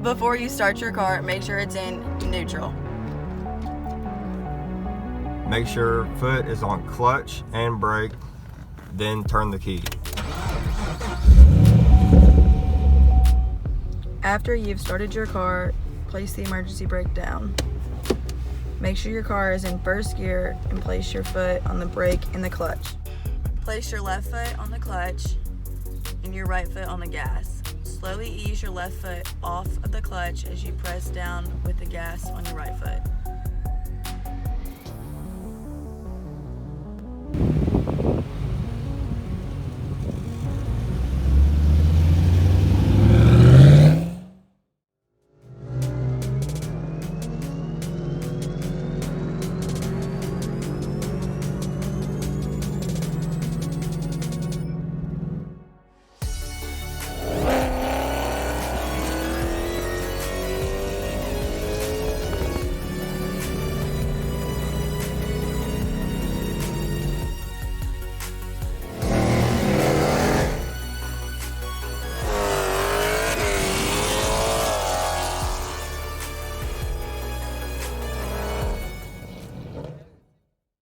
Before you start your car, make sure it's in neutral. Make sure foot is on clutch and brake, then turn the key. After you've started your car, place the emergency brake down. Make sure your car is in first gear and place your foot on the brake and the clutch. Place your left foot on the clutch and your right foot on the gas. Slowly ease your left foot off of the clutch as you press down with the gas on your right foot.